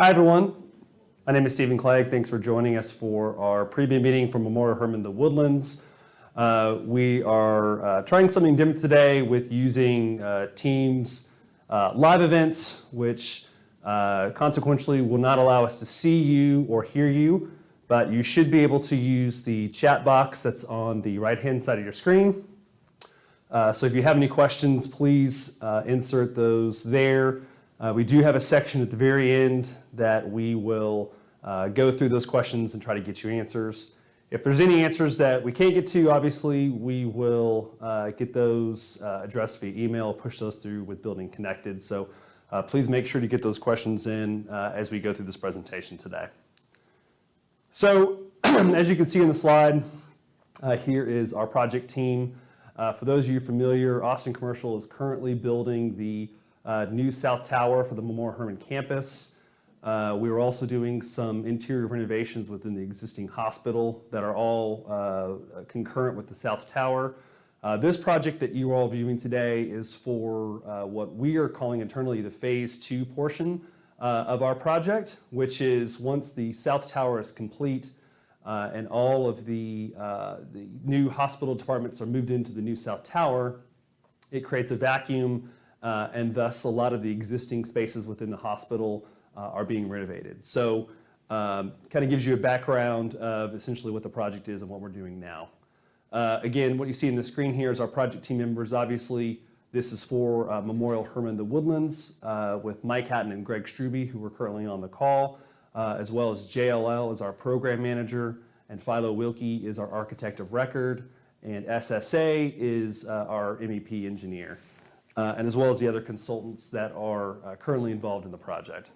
Hi everyone, my name is Stephen Clegg. Thanks for joining us for our pre-bid meeting for Memorial Hermann the Woodlands. We are trying something different today with using Teams live events, which consequently will not allow us to see you or hear you, but you should be able to use the chat box that's on the right-hand side of your screen. So if you have any questions, please insert those there. We do have a section at the very end that we will go through those questions and try to get you answers. If there's any answers that we can't get to, obviously, we will get those addressed via email, push those through with Building Connected. So please make sure to get those questions in as we go through this presentation today. So as you can see in the slide, here is our project team. For those of you familiar, Austin Commercial is currently building the new South Tower for the Memorial Hermann campus. We are also doing some interior renovations within the existing hospital that are all concurrent with the South Tower. This project that you are all viewing today is for what we are calling internally the Phase 2 portion of our project, which is once the South Tower is complete and all of the new hospital departments are moved into the new South Tower, it creates a vacuum and thus a lot of the existing spaces within the hospital are being renovated. So kind of gives you a background of essentially what the project is and what we're doing now. Again, what you see on the screen here is our project team members. Obviously, this is for Memorial Hermann the Woodlands with Mike Hatton and Greg Struby, who are currently on the call, as well as JLL is our program manager, and Philo Wilkie is our architect of record, and SSA is our MEP engineer. And as well as the other consultants that are currently involved in the project.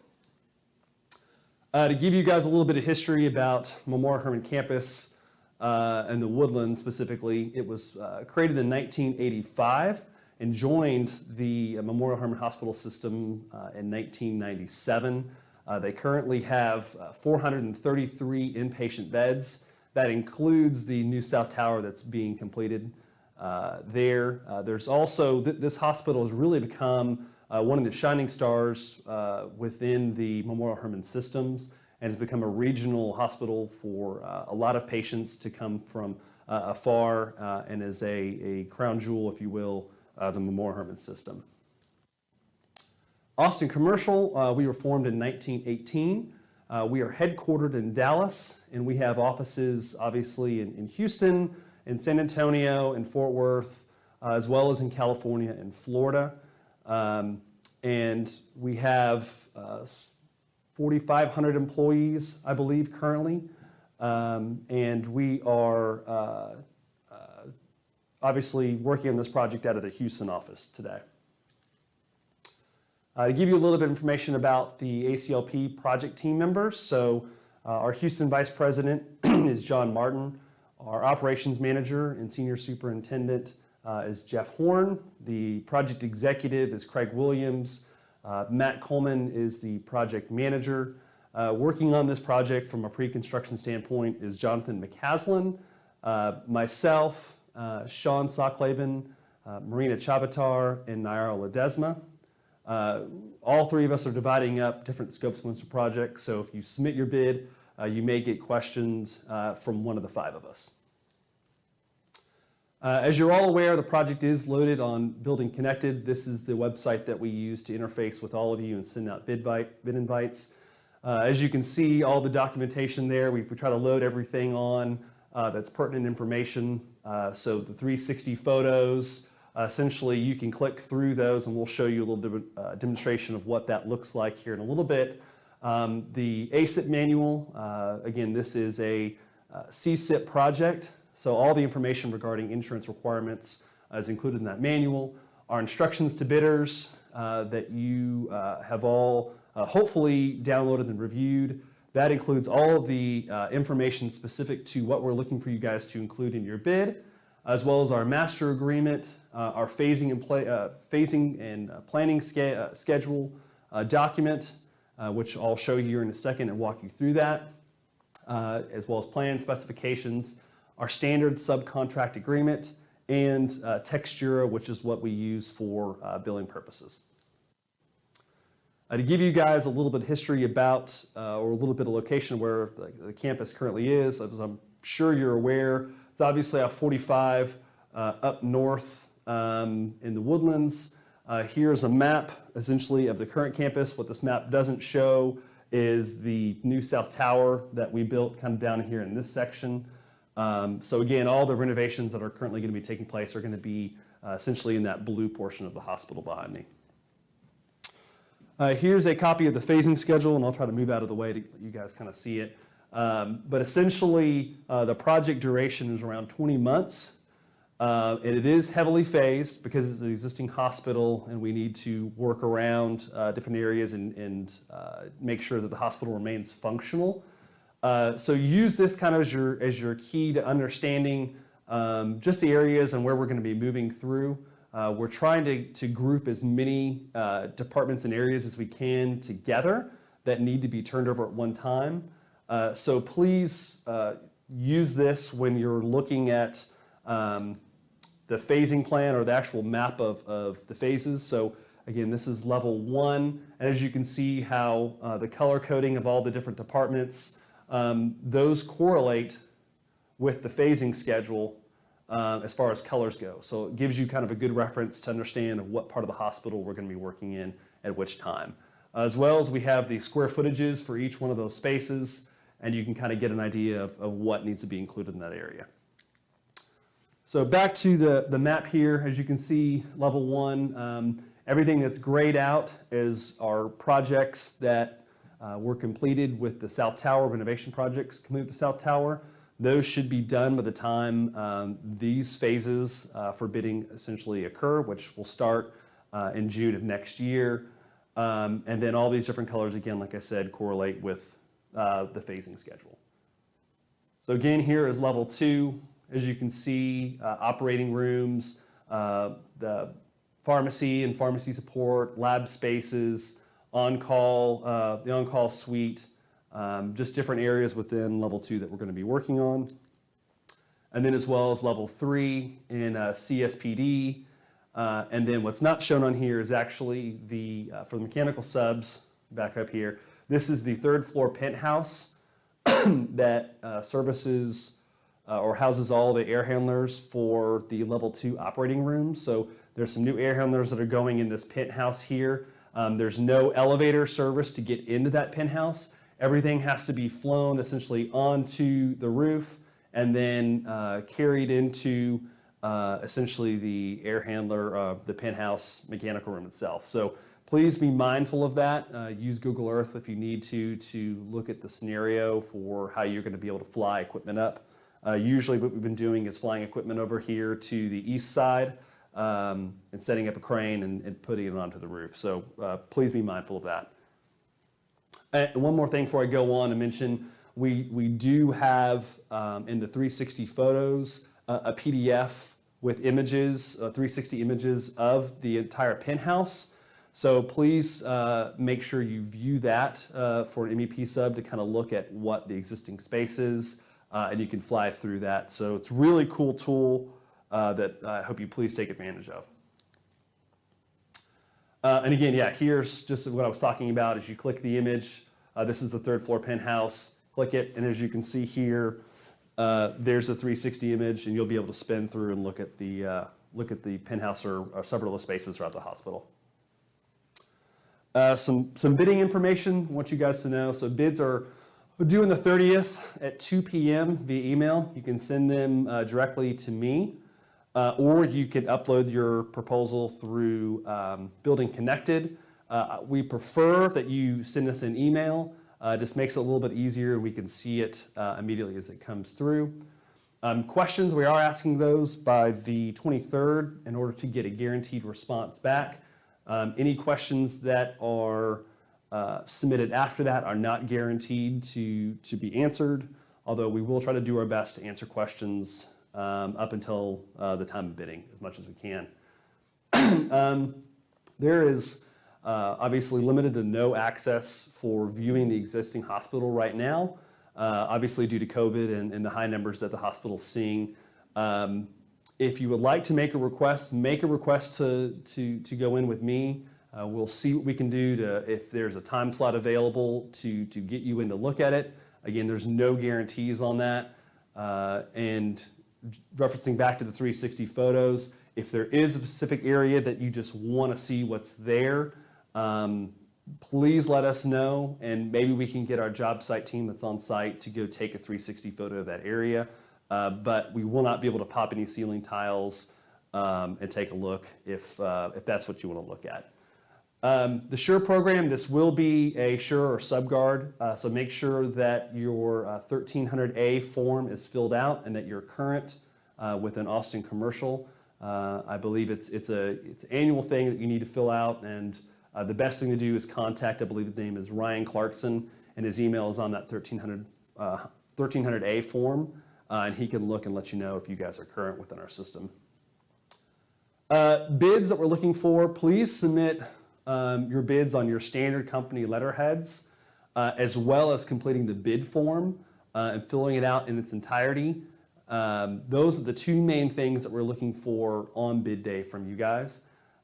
To give you guys a little bit of history about Memorial Hermann campus and the Woodlands specifically, it was created in 1985 and joined the Memorial Hermann Hospital System in 1997. They currently have 433 inpatient beds. That includes the new South Tower that's being completed. There's also, this hospital has really become one of the shining stars within the Memorial Hermann systems and has become a regional hospital for a lot of patients to come from afar and is a crown jewel, if you will, the Memorial Hermann system. Austin Commercial, we were formed in 1918. We are headquartered in Dallas, and we have offices obviously in Houston, in San Antonio, in Fort Worth, as well as in California and Florida. And we have 4,500 employees, I believe, currently. And we are obviously working on this project out of the Houston office today. To give you a little bit of information about the ACLP project team members. So our Houston Vice President is John Martin. Our operations manager and senior superintendent is Jeff Horn. The project executive is Craig Williams. Matt Coleman is the project manager. Working on this project from a pre-construction standpoint is Jonathan McCaslin, myself, Sean Socklaben, Marina Chabatar, and Naira Ledesma. All three of us are dividing up different scopes once a project, so if you submit your bid, you may get questions from one of the five of us. As you're all aware, the project is loaded on Building Connected. This is the website that we use to interface with all of you and send out bid invites. As you can see, all the documentation there, we try to load everything on that's pertinent information. So the 360 photos, essentially you can click through those and we'll show you a little demonstration of what that looks like here in a little bit. The ASIP manual, again, this is a CSIP project, so all the information regarding insurance requirements is included in that manual. Our instructions to bidders that you have all hopefully downloaded and reviewed. That includes all of the information specific to what we're looking for you guys to include in your bid, as well as our master agreement, our phasing and planning schedule document, which I'll show you here in a second and walk you through that, as well as plan specifications, our standard subcontract agreement, and Textura, which is what we use for billing purposes. To give you guys a little bit of history about, or a little bit of location where the campus currently is, as I'm sure you're aware, it's obviously off 45 up north in the Woodlands. Here's a map, essentially, of the current campus. What this map doesn't show is the new South Tower that we built kind of down here in this section. So again, all the renovations that are currently going to be taking place are going to be essentially in that blue portion of the hospital behind me. Here's a copy of the phasing schedule, and I'll try to move out of the way to let you guys kind of see it. But essentially, the project duration is around 20 months. And it is heavily phased because it's an existing hospital and we need to work around different areas and make sure that the hospital remains functional. So use this kind of as your key to understanding just the areas and where we're going to be moving through. We're trying to group as many departments and areas as we can together that need to be turned over at one time. So please use this when you're looking at the phasing plan or the actual map of the phases. So again, this is level 1. And as you can see how the color coding of all the different departments, those correlate with the phasing schedule as far as colors go. So it gives you kind of a good reference to understand what part of the hospital we're going to be working in at which time. As well as we have the square footages for each one of those spaces, and you can kind of get an idea of what needs to be included in that area. So back to the map here, as you can see, level 1, everything that's grayed out is our projects that were completed with the South Tower, renovation projects completed with the South Tower. Those should be done by the time these phases for bidding essentially occur, which will start in June of next year. And then all these different colors, again, like I said, correlate with the phasing schedule. So again, here is level 2. As you can see, operating rooms, the pharmacy and pharmacy support, lab spaces, on-call, the on-call suite, just different areas within level 2 that we're going to be working on. And then as well as level 3 in CSPD. And then what's not shown on here is actually for the mechanical subs, back up here, this is the 3rd floor penthouse that services or houses all the air handlers for the level 2 operating rooms. So there's some new air handlers that are going in this penthouse here. There's no elevator service to get into that penthouse. Everything has to be flown essentially onto the roof and then carried into essentially the air handler, the penthouse mechanical room itself. So please be mindful of that. Use Google Earth if you need to look at the scenario for how you're going to be able to fly equipment up. Usually what we've been doing is flying equipment over here to the east side and setting up a crane and putting it onto the roof. So please be mindful of that. And one more thing before I go on to mention, we do have in the 360 photos a PDF with images, 360 images of the entire penthouse. So please make sure you view that for an MEP sub to kind of look at what the existing space is. And you can fly through that. So it's a really cool tool that I hope you please take advantage of. And again, yeah, here's just what I was talking about. As you click the image, this is the 3rd floor penthouse. Click it, and as you can see here, there's a 360 image, and you'll be able to spin through and look at the penthouse or several of the spaces throughout the hospital. Some bidding information I want you guys to know. So bids are due on the 30th at 2 p.m. via email. You can send them directly to me, or you can upload your proposal through Building Connected. We prefer that you send us an email. Just makes it a little bit easier and we can see it immediately as it comes through. Questions, we are asking those by the 23rd in order to get a guaranteed response back. Any questions that are submitted after that are not guaranteed to be answered, although we will try to do our best to answer questions up until the time of bidding as much as we can. There is obviously limited to no access for viewing the existing hospital right now, obviously due to COVID and the high numbers that the hospital is seeing. If you would like to make a request to go in with me. We'll see what we can do if there's a time slot available to get you in to look at it. Again, there's no guarantees on that. And referencing back to the 360 photos, if there is a specific area that you just want to see what's there, please let us know, and maybe we can get our job site team that's on site to go take a 360 photo of that area. But we will not be able to pop any ceiling tiles and take a look if that's what you want to look at. The SURE program, this will be a SURE or SubGuard, so make sure that your 1300A form is filled out and that you're current with an Austin Commercial. I believe it's an annual thing that you need to fill out, and the best thing to do is contact, I believe his name is Ryan Clarkson, and his email is on that 1300A form, and he can look and let you know if you guys are current within our system. Bids that we're looking for, please submit your bids on your standard company letterheads, as well as completing the bid form and filling it out in its entirety. Those are the two main things that we're looking for on bid day from you guys.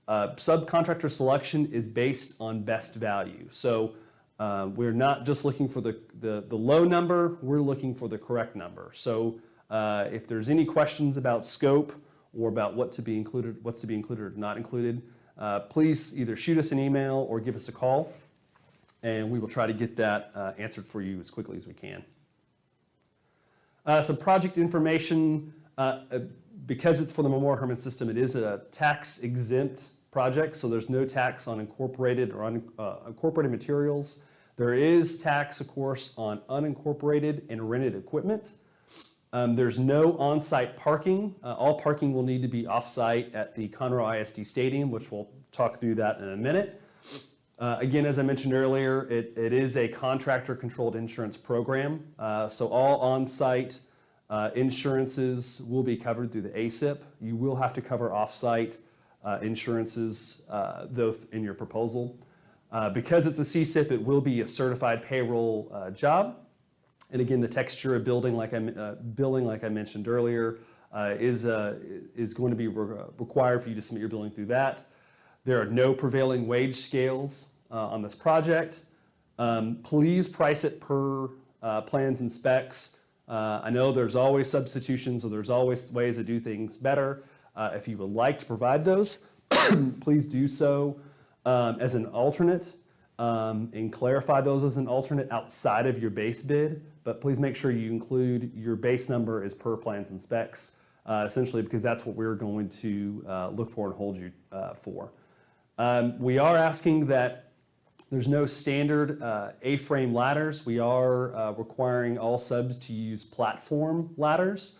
Subcontractor selection is based on best value. So we're not just looking for the low number, we're looking for the correct number. So if there's any questions about scope or about what's to be included or not included, please either shoot us an email or give us a call, and we will try to get that answered for you as quickly as we can. Some project information, because it's for the Memorial Hermann system, it is a tax-exempt project, so there's no tax on incorporated or unincorporated materials. There is tax, of course, on unincorporated and rented equipment. There's no on-site parking. All parking will need to be off-site at the Conroe ISD Stadium, which we'll talk through that in a minute. Again, as I mentioned earlier, it is a contractor-controlled insurance program. So all on-site insurances will be covered through the ASIP. You will have to cover off-site insurances, though, in your proposal. Because it's a CSIP, it will be a certified payroll job. And again, the texture of billing, like I mentioned earlier, is going to be required for you to submit your billing through that. There are no prevailing wage scales on this project. Please price it per plans and specs. I know there's always substitutions, or there's always ways to do things better. If you would like to provide those, please do so as an alternate, and clarify those as an alternate outside of your base bid. But please make sure you include your base number as per plans and specs, essentially because that's what we're going to look for and hold you for. We are asking that there's no standard A-frame ladders. We are requiring all subs to use platform ladders.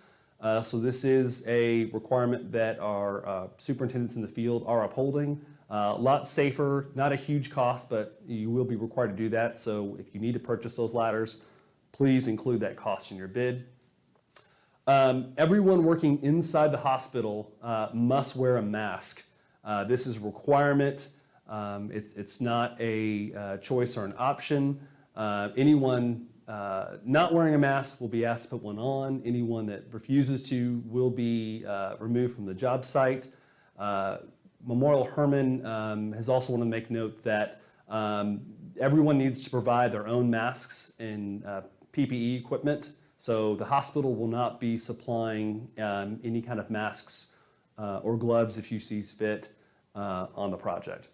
So this is a requirement that our superintendents in the field are upholding. A lot safer, not a huge cost, but you will be required to do that. So if you need to purchase those ladders, please include that cost in your bid. Everyone working inside the hospital must wear a mask. This is a requirement. It's not a choice or an option. Anyone not wearing a mask will be asked to put one on. Anyone that refuses to will be removed from the job site. Memorial Hermann has also want to make note that everyone needs to provide their own masks and PPE equipment. So the hospital will not be supplying any kind of masks or gloves if you see fit on the project.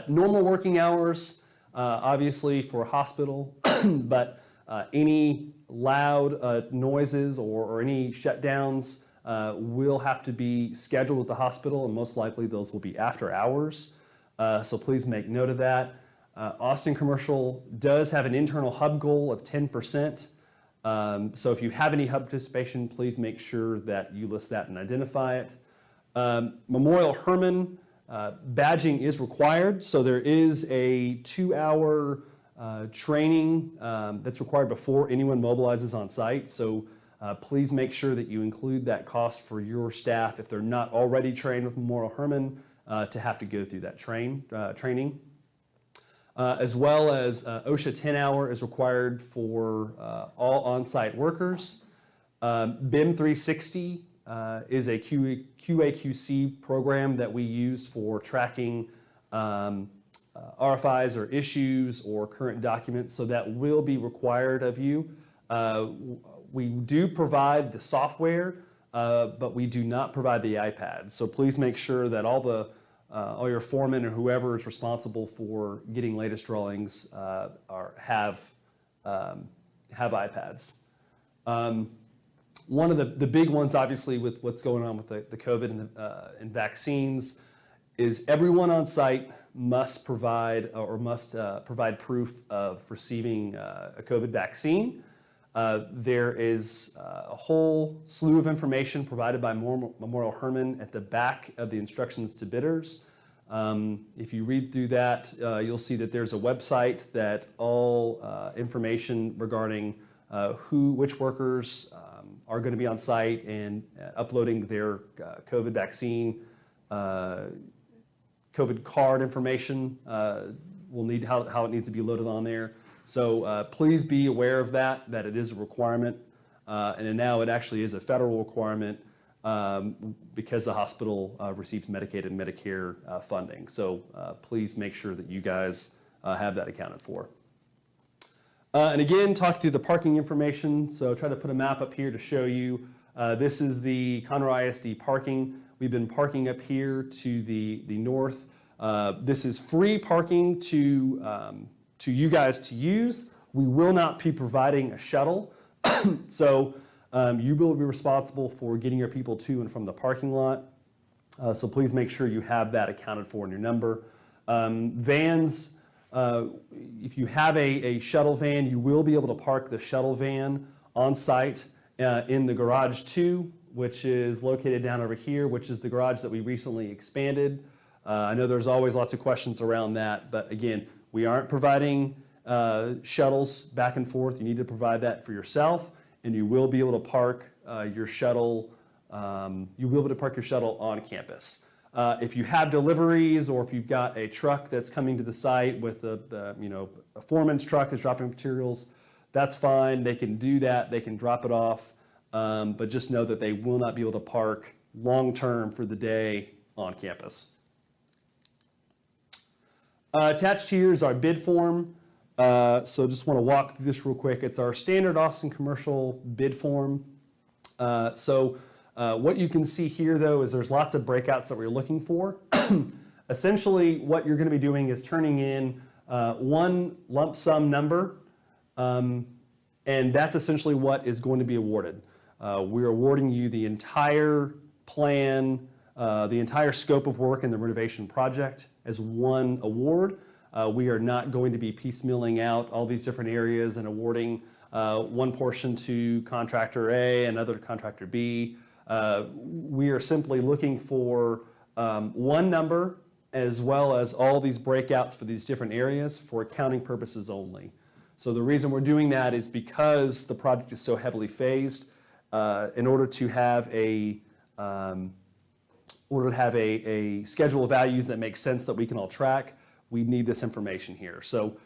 Normal working hours, obviously for a hospital, but any loud noises or any shutdowns will have to be scheduled with the hospital, and most likely those will be after hours. So please make note of that. Austin Commercial does have an internal hub goal of 10%. So if you have any hub participation, please make sure that you list that and identify it. Memorial Hermann badging is required, so there is a 2-hour training that's required before anyone mobilizes on site. So please make sure that you include that cost for your staff if they're not already trained with Memorial Hermann to have to go through that training. As well as OSHA 10-hour is required for all on-site workers. BIM 360 is a QA/QC program that we use for tracking RFIs or issues or current documents, so that will be required of you. We do provide the software, but we do not provide the iPads. So please make sure that all your foremen or whoever is responsible for getting latest drawings have iPads. One of the big ones, obviously, with what's going on with the COVID and vaccines, is everyone on site must provide proof of receiving a COVID vaccine. There is a whole slew of information provided by Memorial Hermann at the back of the instructions to bidders. If you read through that, you'll see that there's a website that all information regarding which workers are going to be on site and uploading their COVID vaccine, COVID card information will need how it needs to be loaded on there. So please be aware of that it is a requirement, and now it actually is a federal requirement because the hospital receives Medicaid and Medicare funding. So please make sure that you guys have that accounted for. And again, talk through the parking information. So try to put a map up here to show you. This is the Conroe ISD parking. We've been parking up here to the north. This is free parking to you guys to use. We will not be providing a shuttle. So you will be responsible for getting your people to and from the parking lot. So please make sure you have that accounted for in your number. Vans, if you have a shuttle van, you will be able to park the shuttle van on site in the garage 2, which is located down over here, which is the garage that we recently expanded. I know there's always lots of questions around that, but again, we aren't providing shuttles back and forth. You need to provide that for yourself, and you will be able to park your shuttle. You will be able to park your shuttle on campus. If you have deliveries, or if you've got a truck that's coming to the site with a foreman's truck is dropping materials, that's fine. They can do that. They can drop it off, but just know that they will not be able to park long-term for the day on campus. Attached here is our bid form. So just want to walk through this real quick. It's our standard Austin commercial bid form. What you can see here, though, is there's lots of breakouts that we're looking for. Essentially, what you're going to be doing is turning in one lump sum number, and that's essentially what is going to be awarded. We're awarding you the entire plan, the entire scope of work in the renovation project as one award. We are not going to be piecemealing out all these different areas and awarding one portion to contractor A and another to contractor B. We are simply looking for one number as well as all these breakouts for these different areas for accounting purposes only. So the reason we're doing that is because the project is so heavily phased. In order to have a schedule of values that makes sense that we can all track, we need this information here. So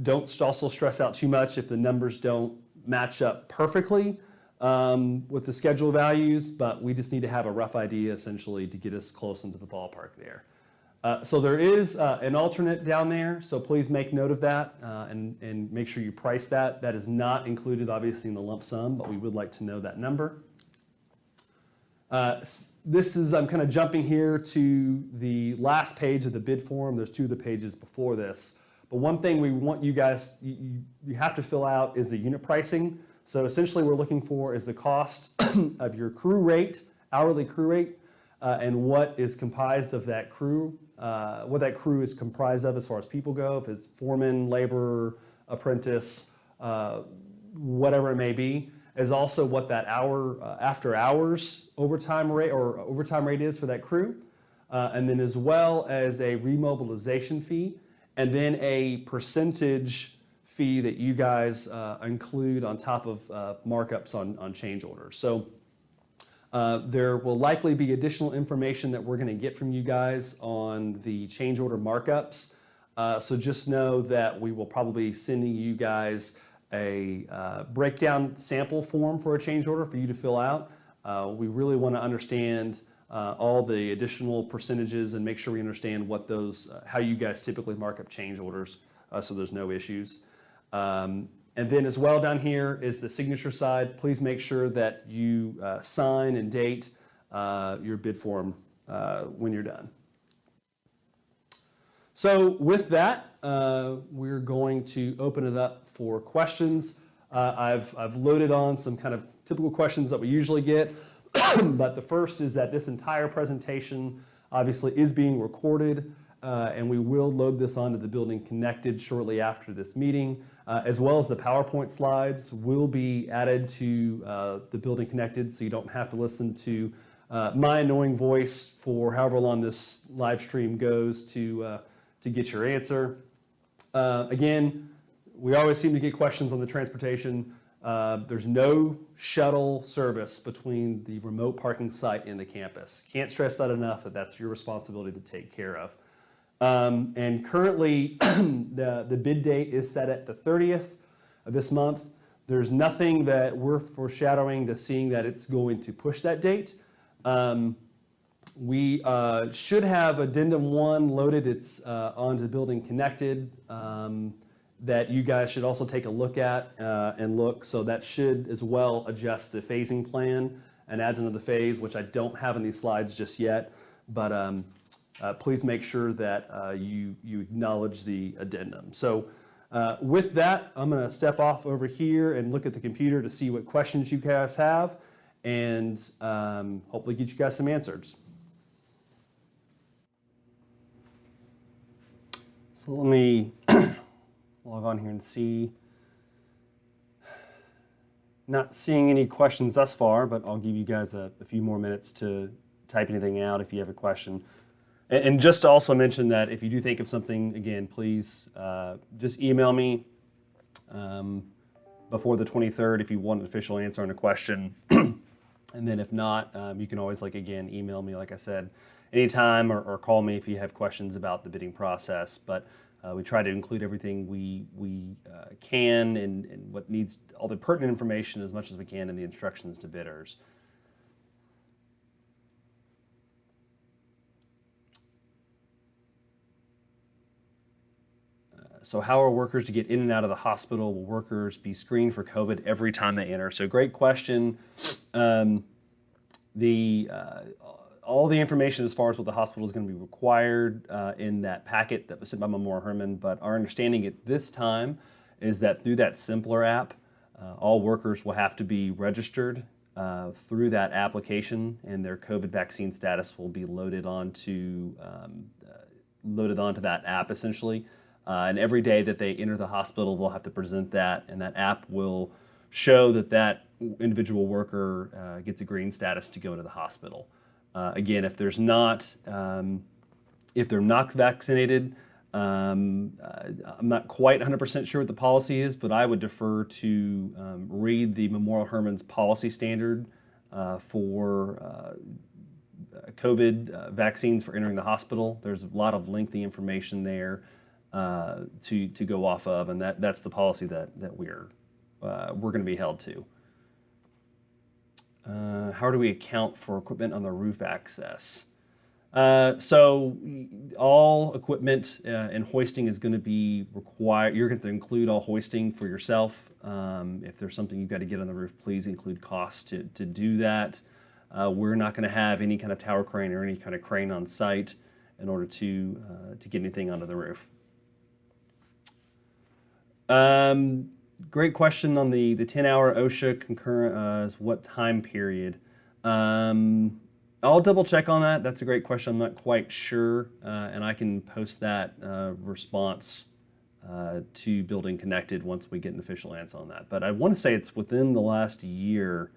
don't also stress out too much if the numbers don't match up perfectly with the schedule values, but we just need to have a rough idea essentially to get us close into the ballpark there. So there is an alternate down there, so please make note of that and make sure you price that. That is not included obviously in the lump sum, but we would like to know that number. I'm kind of jumping here to the last page of the bid form. There's two of the pages before this. But one thing we want you guys, you have to fill out is the unit pricing. So essentially we're looking for is the cost of your crew rate, hourly crew rate, and what is comprised of that crew, what that crew is comprised of as far as people go, if it's foreman, laborer, apprentice, whatever it may be, is also what that after hours overtime rate is for that crew, and then as well as a remobilization fee, and then a percentage fee that you guys include on top of markups on change orders. So there will likely be additional information that we're going to get from you guys on the change order markups. So just know that we will probably be sending you guys a breakdown sample form for a change order for you to fill out. We really want to understand all the additional percentages and make sure we understand what those, how you guys typically mark up change orders so there's no issues. And then as well down here is the signature side. Please make sure that you sign and date your bid form when you're done. So with that, we're going to open it up for questions. I've loaded on some kind of typical questions that we usually get, but the first is that this entire presentation obviously is being recorded, and we will load this onto the Building Connected shortly after this meeting, as well as the PowerPoint slides will be added to the Building Connected, so you don't have to listen to my annoying voice for however long this live stream goes to get your answer. Again, we always seem to get questions on the transportation. There's no shuttle service between the remote parking site and the campus. Can't stress that enough, that that's your responsibility to take care of. And currently, the bid date is set at the 30th of this month. There's nothing that we're foreshadowing to seeing that it's going to push that date. We should have addendum 1 loaded. It's onto Building Connected that you guys should also take a look at and look. So that should as well adjust the phasing plan and adds another phase, which I don't have in these slides just yet. But please make sure that you acknowledge the addendum. So with that, I'm going to step off over here and look at the computer to see what questions you guys have and hopefully get you guys some answers. So let me log on here and see. Not seeing any questions thus far, but I'll give you guys a few more minutes to type anything out if you have a question. And just to also mention that if you do think of something, again, please just email me before the 23rd if you want an official answer on a question. And then if not, you can always, again, email me, like I said, anytime or call me if you have questions about the bidding process. But we try to include everything we can and what needs, all the pertinent information as much as we can in the instructions to bidders. So how are workers to get in and out of the hospital? Will workers be screened for COVID every time they enter? So great question. All the information as far as what the hospital is going to be required in that packet that was sent by Memorial Hermann, but our understanding at this time is that through that simpler app, all workers will have to be registered through that application, and their COVID vaccine status will be loaded onto that app essentially. And every day that they enter the hospital, they'll have to present that, and that app will show that that individual worker gets a green status to go into the hospital. Again, if they're not vaccinated, I'm not quite 100% sure what the policy is, but I would defer to read the Memorial Hermann's policy standard for COVID vaccines for entering the hospital. There's a lot of lengthy information there to go off of, and that's the policy that we're going to be held to. How do we account for equipment on the roof access? So all equipment and hoisting is going to be required. You're going to include all hoisting for yourself. If there's something you've got to get on the roof, please include costs to do that. We're not going to have any kind of tower crane or any kind of crane on site in order to get anything onto the roof. Great question on the 10-hour OSHA concurrent, what time period? I'll double check on that. That's a great question. I'm not quite sure, and I can post that response to Building Connected once we get an official answer on that. But I want to say it's within the last year,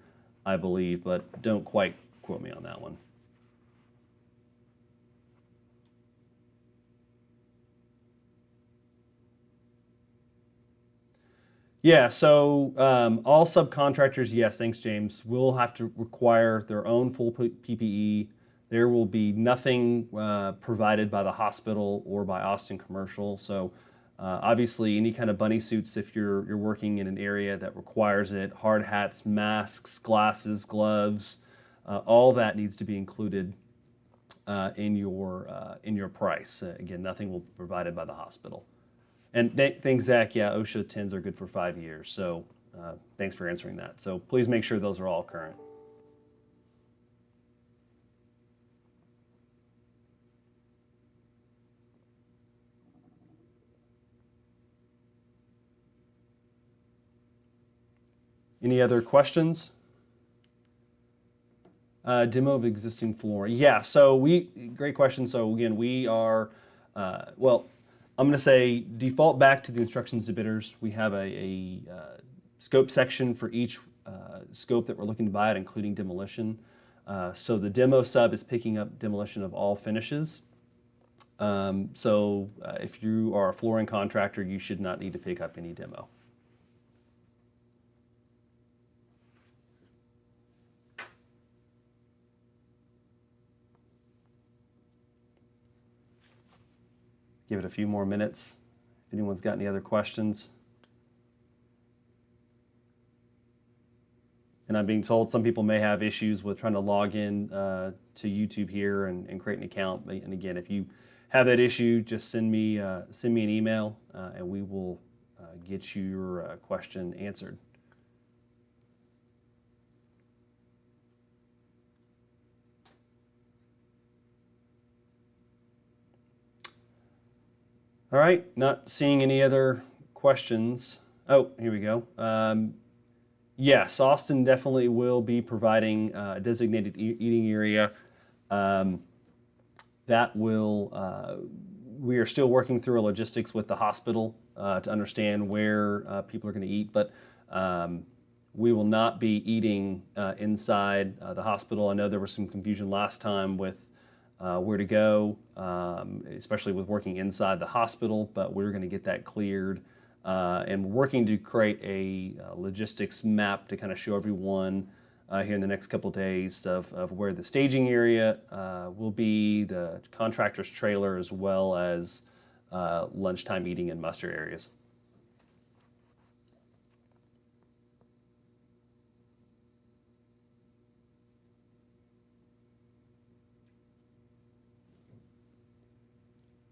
I believe, but don't quite quote me on that one. Yeah, so all subcontractors, yes, thanks, James, will have to require their own full PPE. There will be nothing provided by the hospital or by Austin Commercial. So obviously, any kind of bunny suits if you're working in an area that requires it, hard hats, masks, glasses, gloves, all that needs to be included in your price. Again, nothing will be provided by the hospital. And thanks, Zach. Yeah, OSHA 10s are good for 5 years. So thanks for answering that. So please make sure those are all current. Any other questions? Demo of existing flooring. Yeah, so great question. So again, we are, well, I'm going to say default back to the instructions to bidders. We have a scope section for each scope that we're looking to buy it, including demolition. So the demo sub is picking up demolition of all finishes. So if you are a flooring contractor, you should not need to pick up any demo. Give it a few more minutes if anyone's got any other questions. And I'm being told some people may have issues with trying to log in to YouTube here and create an account. And again, if you have that issue, just send me an email and we will get your question answered. All right, not seeing any other questions. Oh, here we go. Yes, Austin definitely will be providing a designated eating area. That will, we are still working through our logistics with the hospital to understand where people are going to eat, but we will not be eating inside the hospital. I know there was some confusion last time with where to go, especially with working inside the hospital, but we're going to get that cleared. And we're working to create a logistics map to kind of show everyone here in the next couple of days of where the staging area will be, the contractor's trailer, as well as lunchtime eating and muster areas.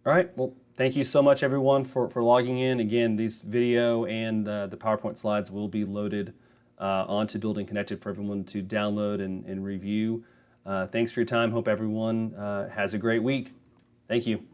All right, well, thank you so much, everyone, for logging in. Again, these video and the PowerPoint slides will be loaded onto Building Connected for everyone to download and review. Thanks for your time. Hope everyone has a great week. Thank you.